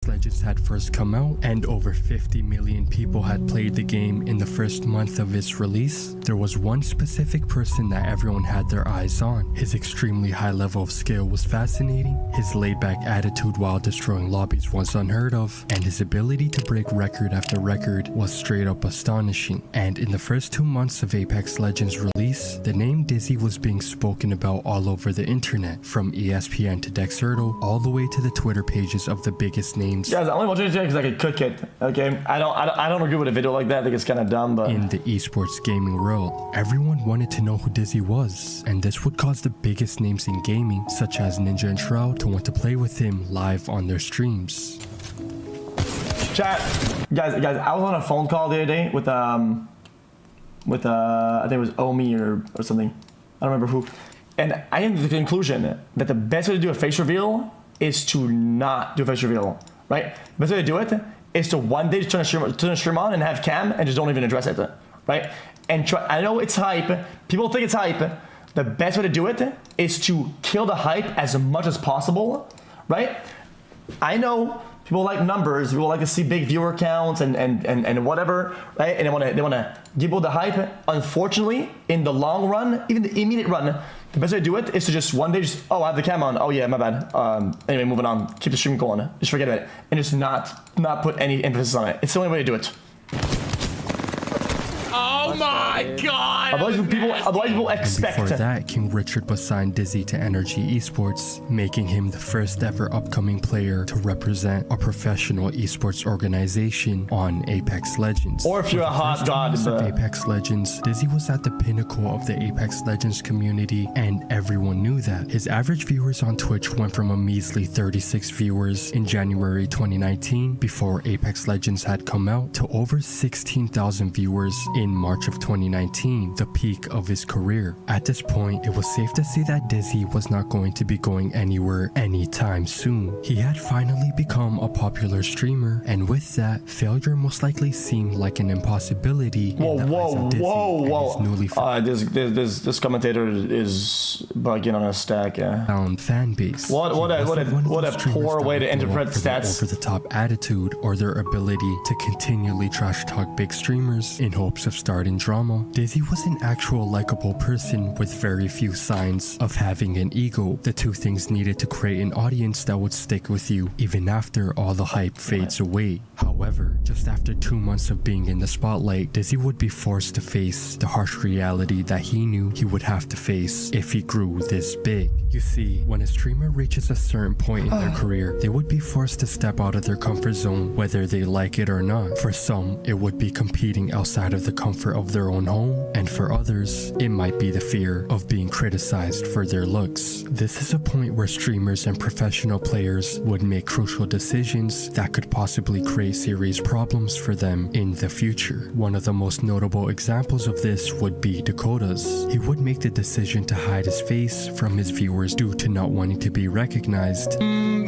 Legends had first come out and over 50 million people had played the game in the first month of its release, there was one specific person that everyone had their eyes on. His extremely high level of skill was fascinating, his laid-back attitude while destroying lobbies was unheard of, and his ability to break record after record was straight up astonishing. And in the first 2 months of Apex Legends release, the name Dizzy was being spoken about all over the internet, from ESPN to Dexerto, all the way to the Twitter pages of the biggest names. Guys, I only watch it because I could cook it. Okay, I don't agree with a video like that. I think it's kind of dumb, but in the esports gaming world, everyone wanted to know who Dizzy was, and this would cause the biggest names in gaming, such as Ninja and Shroud, to want to play with him live on their streams. Chat, guys, I was on a phone call the other day with I think it was Omi or something. I don't remember who. And I came to the conclusion that the best way to do a face reveal is to not do a face reveal, right? The best way to do it is to one day just turn the stream on and have cam and just don't even address it, right? And try, I know it's hype. People think it's hype. The best way to do it is to kill the hype as much as possible, right? I know people like numbers, people like to see big viewer counts and whatever, right? And they wanna give people the hype. Unfortunately, in the long run, even the immediate run, the best way to do it is to just one day just, oh, I have the cam on. Oh yeah, my bad. Anyway, moving on. Keep the stream going. Just forget about it. And just not put any emphasis on it. It's the only way to do it. Oh my god! Otherwise people expect. And before that, King Richard was signed Dizzy to NRG Esports, making him the first ever upcoming player to represent a professional esports organization on Apex Legends. Or if you're a hot god, of Apex Legends, Dizzy was at the pinnacle of the Apex Legends community, and everyone knew that. His average viewers on Twitch went from a measly 36 viewers in January 2019, before Apex Legends had come out, to over 16,000 viewers in March of 2019, the peak of his career. At this point, it was safe to say that Dizzy was not going to be going anywhere anytime soon. He had finally become a popular streamer, and with that, failure most likely seemed like an impossibility. This commentator is bugging on a stack. Found fan base. What a poor way to interpret stats. Over the top attitude or their ability to continually trash talk big streamers in hopes of starting drama. Dizzy was an actual likable person with very few signs of having an ego, the two things needed to create an audience that would stick with you even after all the hype fades away. However, just after 2 months of being in the spotlight, Dizzy would be forced to face the harsh reality that he knew he would have to face if he grew this big. You see, when a streamer reaches a certain point in their career, they would be forced to step out of their comfort zone, whether they like it or not. For some, it would be competing outside of the comfort of their own home, and for others, it might be the fear of being criticized for their looks. This is a point where streamers and professional players would make crucial decisions that could possibly create serious problems for them in the future. One of the most notable examples of this would be Dakota's. He would make the decision to hide his face from his viewers due to not wanting to be recognized.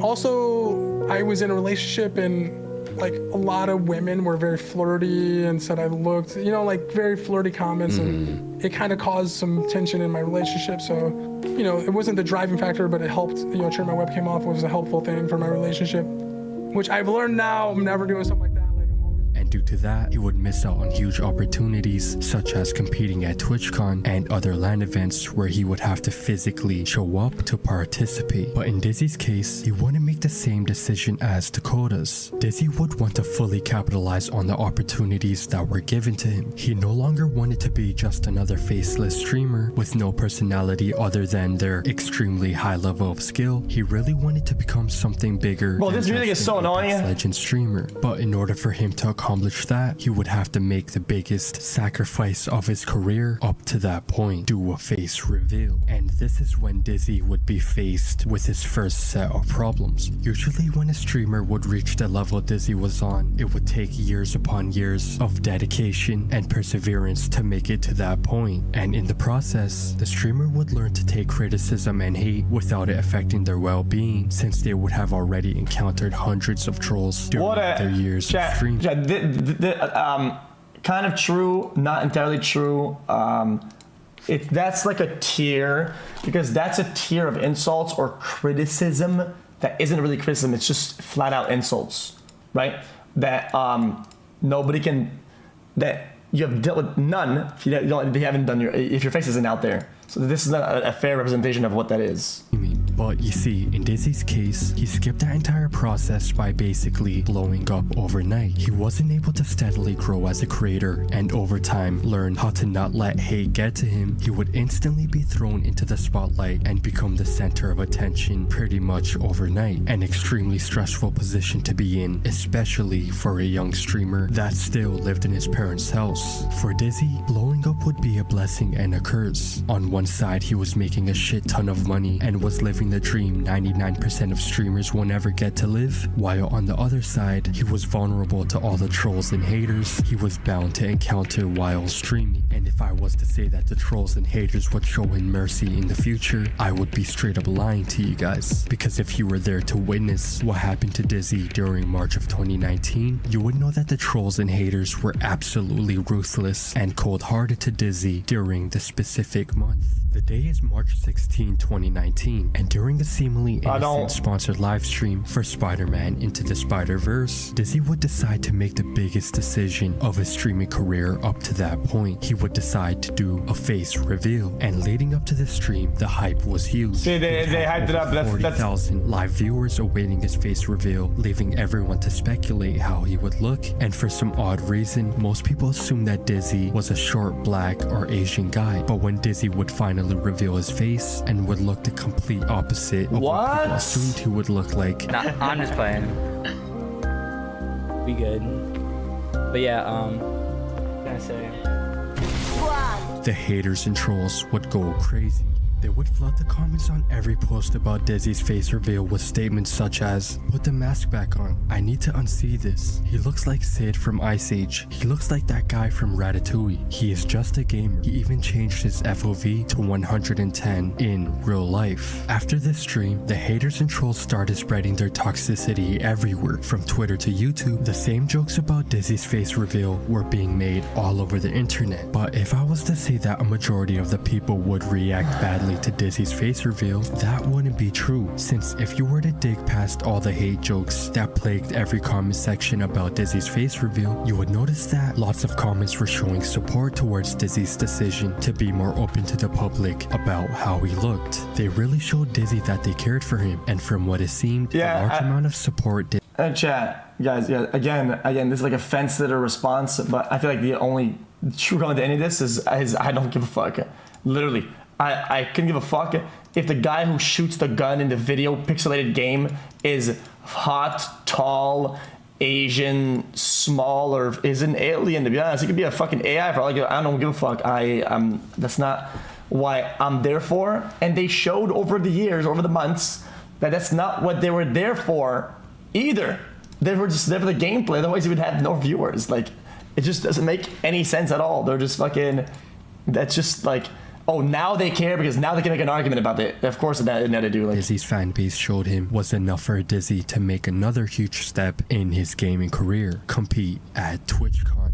Also, I was in a relationship and like a lot of women were very flirty and said I looked, you know, like very flirty comments, and it kind of caused some tension in my relationship. So, you know, it wasn't the driving factor, but it helped, you know, turn my webcam off. It was a helpful thing for my relationship, which I've learned now. I'm never doing something like that. And due to that, he would miss out on huge opportunities such as competing at TwitchCon and other LAN events where he would have to physically show up to participate. But in Dizzy's case, he wouldn't make the same decision as Dakota's. Dizzy would want to fully capitalize on the opportunities that were given to him. He no longer wanted to be just another faceless streamer with no personality other than their extremely high level of skill. He really wanted to become something bigger. Well, this music is so annoying. Legend streamer. But in order for him to accomplish that, he would have to make the biggest sacrifice of his career up to that point, do a face reveal. And this is when Dizzy would be faced with his first set of problems. Usually when a streamer would reach the level Dizzy was on, it would take years upon years of dedication and perseverance to make it to that point. And in the process, the streamer would learn to take criticism and hate without it affecting their well-being, since they would have already encountered hundreds of trolls during their years of streaming. Kind of true, not entirely true. That's like a tier, because that's a tier of insults or criticism that isn't really criticism, it's just flat out insults, right? That nobody can, that you have dealt with none if you haven't done if your face isn't out there. So this is not a fair representation of what that is. But you see, in Dizzy's case, he skipped that entire process by basically blowing up overnight. He wasn't able to steadily grow as a creator, and over time learn how to not let hate get to him. He would instantly be thrown into the spotlight and become the center of attention pretty much overnight. An extremely stressful position to be in, especially for a young streamer that still lived in his parents' house. For Dizzy, blowing up would be a blessing and a curse. On one side, he was making a shit ton of money and was living the dream 99% of streamers will never get to live, while on the other side, he was vulnerable to all the trolls and haters he was bound to encounter while streaming. And if I was to say that the trolls and haters would show him mercy in the future, I would be straight up lying to you guys. Because if you were there to witness what happened to Dizzy during March of 2019, you would know that the trolls and haters were absolutely ruthless and cold-hearted to Dizzy during the specific month. The day is March 16, 2019, and during a seemingly innocent sponsored live stream for Spider-Man Into the Spider-Verse, Dizzy would decide to make the biggest decision of his streaming career up to that point. He would decide to do a face reveal, and leading up to the stream, the hype was huge. See, they hyped it up. 40,000 live viewers awaiting his face reveal, leaving everyone to speculate how he would look. And for some odd reason, most people assumed that Dizzy was a short black or Asian guy, but when Dizzy would finally reveal his face and would look the complete opposite of what people assumed he would look like. Nah, I'm just playing. We good. But yeah, what can I say? The haters and trolls would go crazy. They would flood the comments on every post about Dizzy's face reveal with statements such as, "Put the mask back on. I need to unsee this. He looks like Sid from Ice Age. He looks like that guy from Ratatouille. He is just a gamer." He even changed his FOV to 110 in real life. After this stream, the haters and trolls started spreading their toxicity everywhere, from Twitter to YouTube. The same jokes about Dizzy's face reveal were being made all over the internet. But if I was to say that a majority of the people would react badly to Dizzy's face reveal, that wouldn't be true, since if you were to dig past all the hate jokes that plagued every comment section about Dizzy's face reveal, you would notice that lots of comments were showing support towards Dizzy's decision to be more open to the public about how he looked. They really showed Dizzy that they cared for him, and from what it seemed, a large amount of support chat, guys, again, this is like a fence-sitter response, but I feel like the only true comment to any of this is I don't give a fuck. Literally. I couldn't give a fuck if the guy who shoots the gun in the video pixelated game is hot, tall, Asian, small, or is an alien. To be honest, it could be a fucking AI. Probably, I don't give a fuck. That's not why I'm there for. And they showed over the years, over the months, that that's not what they were there for either. They were just there for the gameplay. Otherwise, you would have no viewers. Like, it just doesn't make any sense at all. They're just fucking. That's just like. Oh, now they care because now they can make an argument about it. Of course, that they do. Like, Dizzy's fan base showed him was enough for Dizzy to make another huge step in his gaming career: compete at TwitchCon.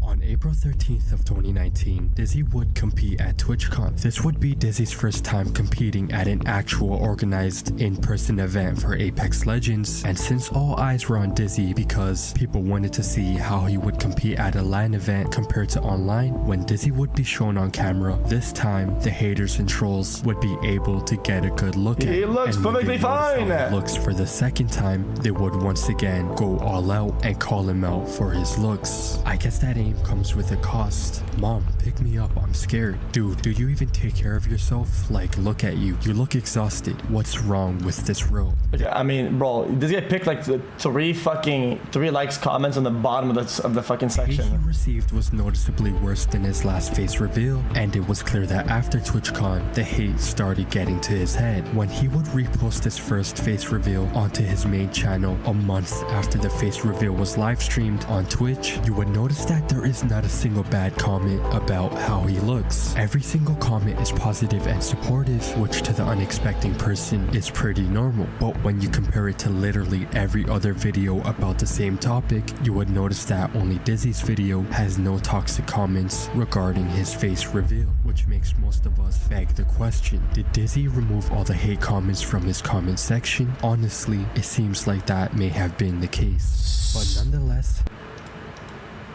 On April 13th of 2019, Dizzy would compete at TwitchCon. This would be Dizzy's first time competing at an actual organized in-person event for Apex Legends, and since all eyes were on Dizzy because people wanted to see how he would compete at a LAN event compared to online, when Dizzy would be shown on camera, this time the haters and trolls would be able to get a good look at him. He looks perfectly fine! Looks for the second time, they would once again go all out and call him out for his looks. I guess that aim comes with a cost. Mom, pick me up, I'm scared. Dude, do you even take care of yourself? Like, look at you. You look exhausted. What's wrong with this row? I mean, bro, this guy picked like three likes comments on the bottom of the fucking section. The hate he received was noticeably worse than his last face reveal, and it was clear that after TwitchCon, the hate started getting to his head. When he would repost his first face reveal onto his main channel a month after the face reveal was live streamed on Twitch, you would notice that there is not a single bad comment about about how he looks. Every single comment is positive and supportive, which to the unexpecting person is pretty normal. But when you compare it to literally every other video about the same topic, you would notice that only Dizzy's video has no toxic comments regarding his face reveal, which makes most of us beg the question, did Dizzy remove all the hate comments from his comment section? Honestly, it seems like that may have been the case. But nonetheless...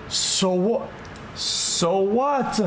So what? So what?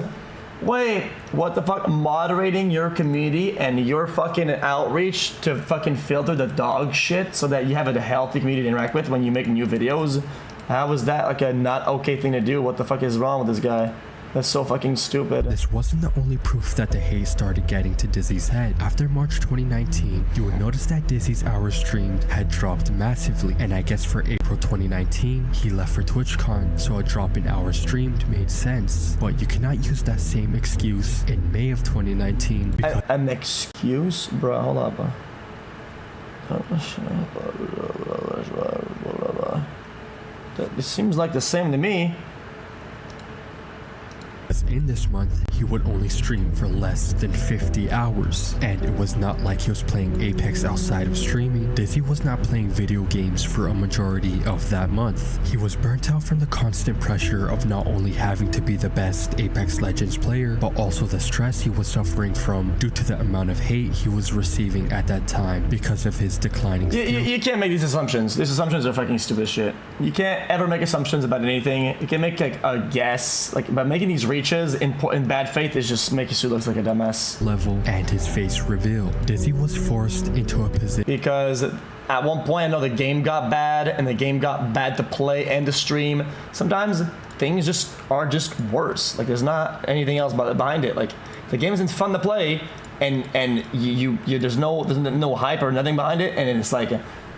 Wait, what the fuck? Moderating your community and your fucking outreach to fucking filter the dog shit so that you have a healthy community to interact with when you make new videos? How is that like a not okay thing to do? What the fuck is wrong with this guy? That's so fucking stupid. This wasn't the only proof that the hate started getting to Dizzy's head. After March 2019, you would notice that Dizzy's hours streamed had dropped massively, and I guess for April 2019, he left for TwitchCon, so a drop in hours streamed made sense. But you cannot use that same excuse in May of 2019 because... An excuse? Bro, hold up. It seems like the same to me. In this month, he would only stream for less than 50 hours, and it was not like he was playing Apex outside of streaming. Dizzy was not playing video games for a majority of that month. He was burnt out from the constant pressure of not only having to be the best Apex Legends player, but also the stress he was suffering from due to the amount of hate he was receiving at that time because of his declining skill. You can't make these assumptions. These assumptions are fucking stupid shit. You can't ever make assumptions about anything. You can make like a guess, like by making these reaches in bad faith is just make you look like a dumbass. Level and his face reveal. Dizzy was forced into a position because at one point I know the game got bad and the game got bad to play and to stream. Sometimes things just are just worse. Like there's not anything else behind it. Like the game isn't fun to play and you there's no hype or nothing behind it, and it's like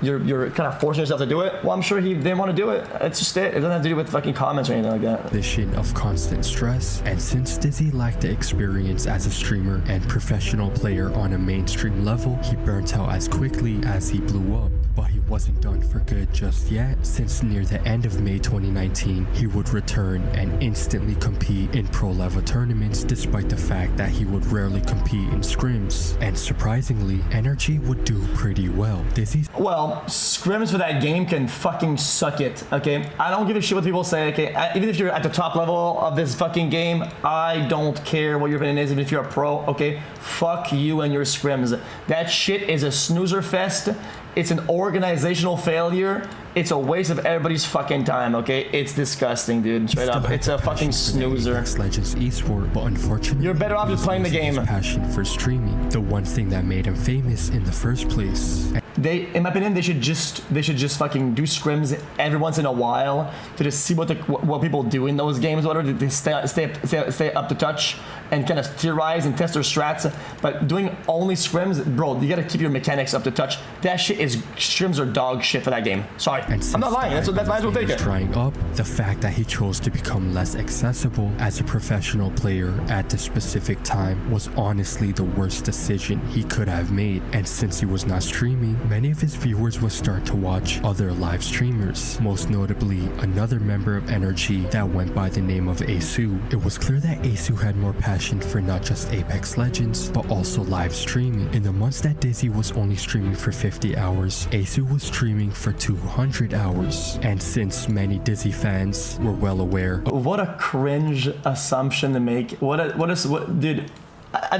you're kind of forcing yourself to do it. Well, I'm sure he didn't want to do it. It's just it. It doesn't have to do with fucking comments or anything like that. Position of constant stress, and since Dizzy lacked the experience as a streamer and professional player on a mainstream level, he burnt out as quickly as he blew up. But he wasn't done for good just yet, since near the end of May 2019, he would return and instantly compete in pro-level tournaments despite the fact that he would rarely compete in scrims. And surprisingly, NRG would do pretty well. Dizzy's... Well, scrims for that game can fucking suck it, okay? I don't give a shit what people say, okay? Even if you're at the top level of this fucking game, I don't care what your opinion is, even if you're a pro, okay? Fuck you and your scrims. That shit is a snoozer fest. It's an organizational failure. It's a waste of everybody's fucking time, okay? It's disgusting, dude. Straight up. It's a fucking snoozer. Apex Legends esport, but unfortunately, you're better off just playing the game. His passion for streaming, the one thing that made him famous in the first place. In my opinion, they should just fucking do scrims every once in a while to just see what people do in those games, whatever. They stay up to touch and kind of theorize and test their strats. But doing only scrims, bro, you gotta keep your mechanics up to touch. That shit is scrims are dog shit for that game. Sorry, I'm not lying. That's might as well take it. Drying up, the fact that he chose to become less accessible as a professional player at the specific time was honestly the worst decision he could have made. And since he was not streaming, many of his viewers would start to watch other live streamers, most notably another member of NRG that went by the name of Asu. It was clear that Asu had more passion for not just Apex Legends, but also live streaming. In the months that Dizzy was only streaming for 50 hours, Asu was streaming for 200 hours. And since many Dizzy fans were well aware... What a cringe assumption to make. Dude...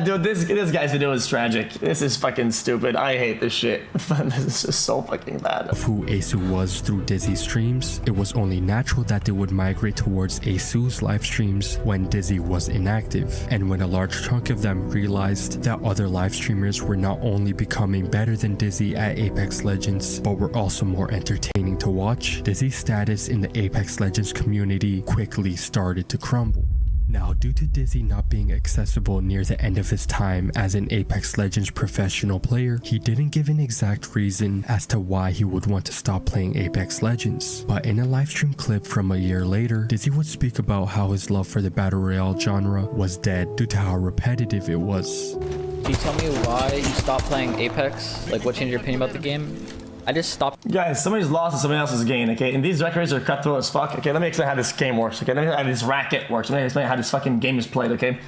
Dude, this guy's video is tragic. This is fucking stupid. I hate this shit. This is just so fucking bad. Of who Asu was through Dizzy streams, it was only natural that they would migrate towards Asu's live streams when Dizzy was inactive. And when a large chunk of them realized that other live streamers were not only becoming better than Dizzy at Apex Legends, but were also more entertaining to watch, Dizzy's status in the Apex Legends community quickly started to crumble. Now, due to Dizzy not being accessible near the end of his time as an Apex Legends professional player, he didn't give an exact reason as to why he would want to stop playing Apex Legends. But in a livestream clip from a year later, Dizzy would speak about how his love for the Battle Royale genre was dead due to how repetitive it was. Can you tell me why you stopped playing Apex? Like, what changed your opinion about the game? I just stopped. Guys, somebody's lost and somebody else's gain, okay? And these directories are cutthroat as fuck. Okay, let me explain how this game works, okay? Let me explain how this racket works. Let me explain how this fucking game is played, okay?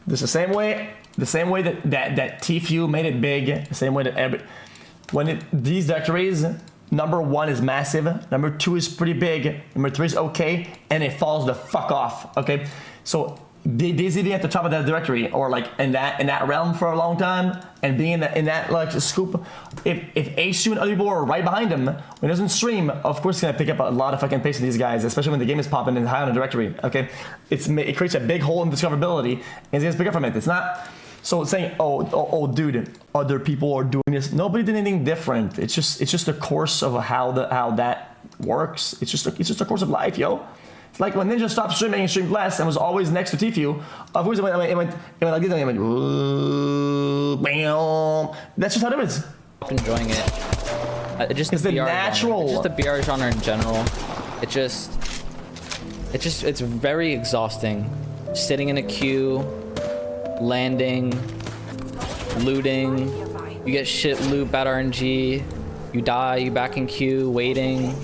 This is the same way that Tfue made it big, the same way that these directories, number 1 is massive, number 2 is pretty big, number 3 is okay, and it falls the fuck off, okay? So Dizzy being at the top of that directory, or like in that realm for a long time, and being in that like scoop, if H2 and other people are right behind him when he doesn't stream, of course it's gonna pick up a lot of fucking pace of these guys, especially when the game is popping and high on the directory. Okay, it creates a big hole in discoverability, and he's gonna pick up from it. It's not so saying, oh, dude, other people are doing this. Nobody did anything different. It's just the course of how that works. It's just a course of life, yo. It's like when Ninja stopped streaming and streamed less and was always next to Tfue. Of course, it went like this, and it went, ooh, bam. That's just how it is. Enjoying it. It's the natural. Genre. It's just the BR genre in general. It's very exhausting. Sitting in a queue, landing, looting. You get shit loot, bad RNG. You die, you back in queue, waiting.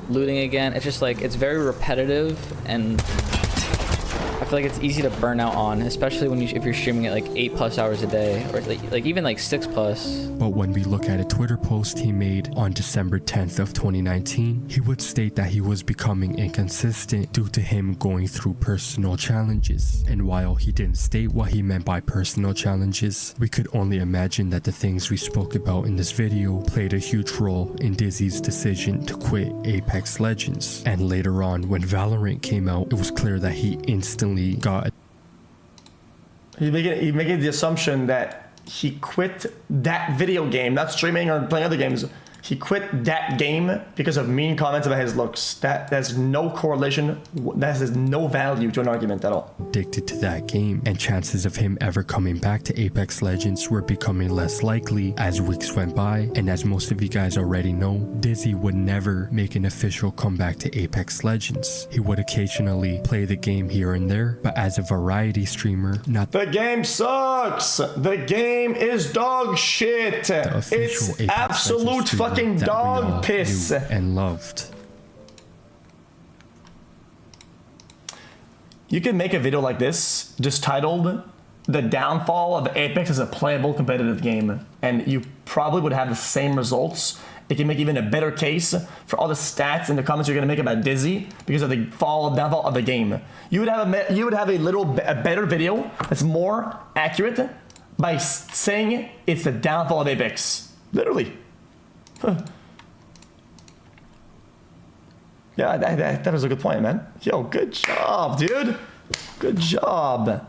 Looting again. It's just like, it's very repetitive, and I feel like it's easy to burn out on, especially if you're streaming it like 8+ hours a day, or like even like 6+. But when we look at a Twitter post he made on December 10th of 2019, he would state that he was becoming inconsistent due to him going through personal challenges. And while he didn't state what he meant by personal challenges, we could only imagine that the things we spoke about in this video played a huge role in Dizzy's decision to quit Apex Legends. And later on, when Valorant came out, it was clear that he instantly got... He's making the assumption that he quit that video game, not streaming or playing other games. He quit that game because of mean comments about his looks. That has no correlation. That has no value to an argument at all. Addicted to that game, and chances of him ever coming back to Apex Legends were becoming less likely as weeks went by. And as most of you guys already know, Dizzy would never make an official comeback to Apex Legends. He would occasionally play the game here and there, but as a variety streamer, not the game sucks. The game is dog shit. It's Apex absolute fucking dog piss and loved. You can make a video like this just titled "The Downfall of Apex as a Playable Competitive Game," and you probably would have the same results. It can make even a better case for all the stats and the comments you're gonna make about Dizzy because of the downfall of the game. You would have a better video that's more accurate by saying it's the downfall of Apex. Literally. Huh. Yeah, that was a good point, man. Yo, good job, dude. Good job.